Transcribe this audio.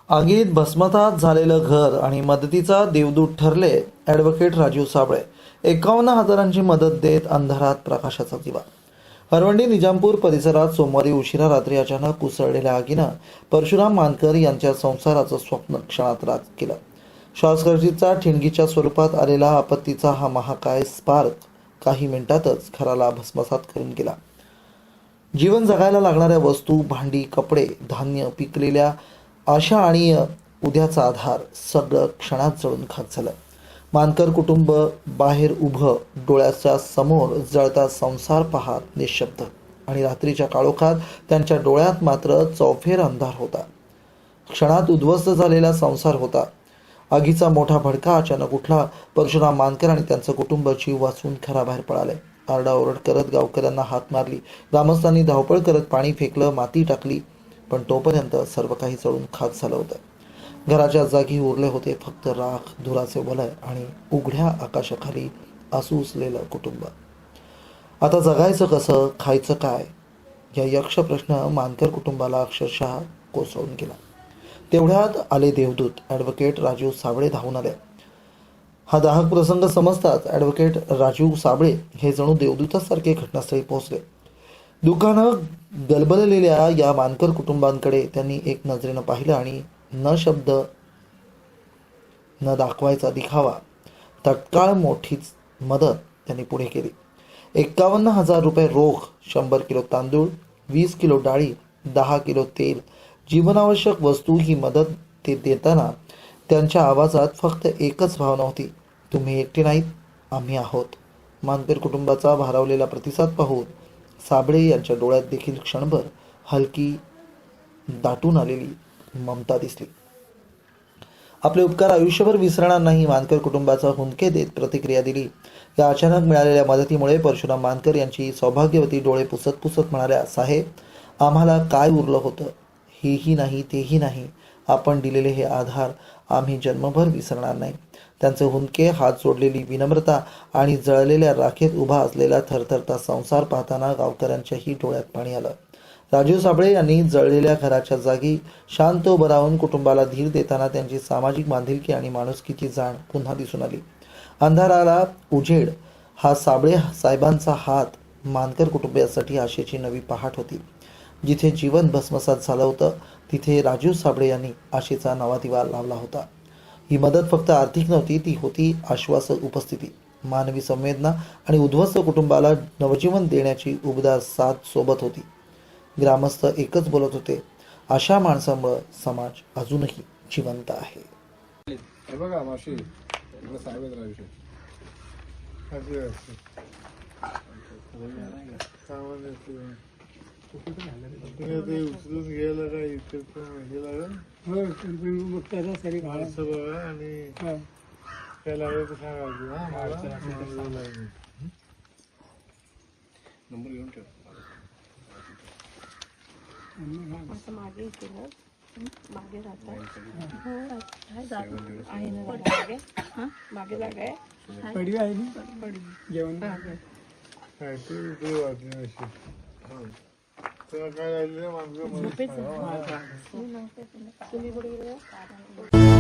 आगीत भस्मसात झालेलं घर आणि मदतीचा देवदूत ठरले ॲडव्होकेट राजीव साबळे. 51,000ची मदत देत अंधारात प्रकाशाचा दिवा. हरवंडी निजामपूर परिसरात सोमवारी उशिरा रात्री अचानक उसळलेल्या आगीनं परशुराम मानकर यांच्या संसाराचं स्वप्न क्षणात राख केलं. शॉर्टसर्किटचा ठिणगीच्या स्वरूपात आलेला आपत्तीचा हा महाकाय स्पार्क काही मिनिटातच घराला भस्मसात करून गेला. जीवन जगायला लागणाऱ्या वस्तू, भांडी, कपडे, धान्य, पिकलेल्या आशा आणि उद्याचा आधार सगळं क्षणात जळून खाक झालं. मानकर कुटुंब बाहेर उभं, डोळ्याच्या समोर जळता संसार पाहत निशब्द, आणि रात्रीच्या काळोखात त्यांच्या डोळ्यात मात्र चौफेर अंधार होता. क्षणात उद्ध्वस्त झालेला संसार होता. आगीचा मोठा भडका अचानक उठला. परशुराम मानकर आणि त्यांचं कुटुंब जीव वाचून घराबाहेर पळाले. आरडाओरड करत गावकऱ्यांना हाक मारली. ग्रामस्थांनी धावपळ करत पाणी फेकलं, माती टाकली, पण तोपर्यंत सर्व काही जळून खाक झालं होतं. घराच्या जागी उरले होते फक्त राख, धुराचे वलय आणि उघड्या आकाशाखाली आसूसलेलं कुटुंब. आता जगायचं कसं, खायचं काय, या यक्ष प्रश्न मानकर कुटुंबाला अक्षरशः कोसळून गेला. तेवढ्यात आले देवदूत. ॲडव्होकेट राजीव साबळे धावून आले. हा दाहक प्रसंग समजताच ॲडव्होकेट राजीव साबळे हे जणू देवदूतासारखे घटनास्थळी पोहोचले. दुःखानं गलबललेल्या या मानकर कुटुंबांकडे त्यांनी एक नजरेनं पाहिलं आणि न शब्द न दाखवायचा दिखावा, तत्काळ मोठीच मदत त्यांनी पुढे केली. 51,000 रुपये रोख, 100 किलो तांदूळ, 20 किलो डाळी, 10 किलो तेल, जीवनावश्यक वस्तू. ही मदत ते देताना त्यांच्या आवाजात फक्त एकच भावना होती, तुम्ही एकटे नाहीत, आम्ही आहोत. मानकर कुटुंबाचा भारावलेला प्रतिसाद पाहून साबळे यांच्या डोळ्यात देखील क्षणभर हलकी दाटून आलेली ममता दिसली. आपले उपकार आयुष्यभर विसरणार नाही, मानकर कुटुंबाचा हुंदके देत प्रतिक्रिया दिली. या अचानक मिळालेल्या मदतीमुळे परशुराम मानकर यांची सौभाग्यवती डोळे पुसत पुसत म्हणाल्या, साहेब, आम्हाला काय उरलं होतं, हेही नाही तेही नाही, आपण दिलेले हे आधार आम्ही जन्मभर विसरणार नाही. त्यांचे हुंदके, हात जोडलेली विनम्रता आणि जळलेल्या राखेत उभा असलेला थरथरता संसार पाहताना गावकऱ्यांच्याही डोळ्यात पाणी आलं. राजीव साबळे यांनी जळलेल्या घराच्या जागी शांत उभं राहून कुटुंबाला धीर देताना त्यांची सामाजिक बांधिलकी आणि माणुसकीची जाण पुन्हा दिसून आली. अंधाराला उजेड हा साबळे साहेबांचा हात मानकर कुटुंबियांसाठी आशेची नवी पहाट होती. जिथे जीवन भस्मसात झालं होतं तिथे राजीव साबळे यांनी आशेचा नवा दिवा लावला होता. ही मदत फक्त आर्थिक नव्हती, ती होती आश्वासक उपस्थिती, मानवी संवेदना आणि उद्ध्वस्त कुटुंबाला नवजीवन देण्याची उबदार साथ सोबत होती. ग्रामस्थ एकच बोलत होते, अशा माणसामुळे समाज अजूनही जिवंत आहे. बघा मावशी, इकडे साहेब राहायचे ते उचलून घ्यायला काय इथे हे लागेल माणसं बघा आणि काय लागेल तर सांगा. नंबर घेऊन ठेव. असं मागे येते ना, मागे जातात आहे ना, मागे जागा आहे, पडवी आहे ना, जेवण काय ते वाटली अशी त्याला काय लागले माणसं तुम्ही कुठे गेले?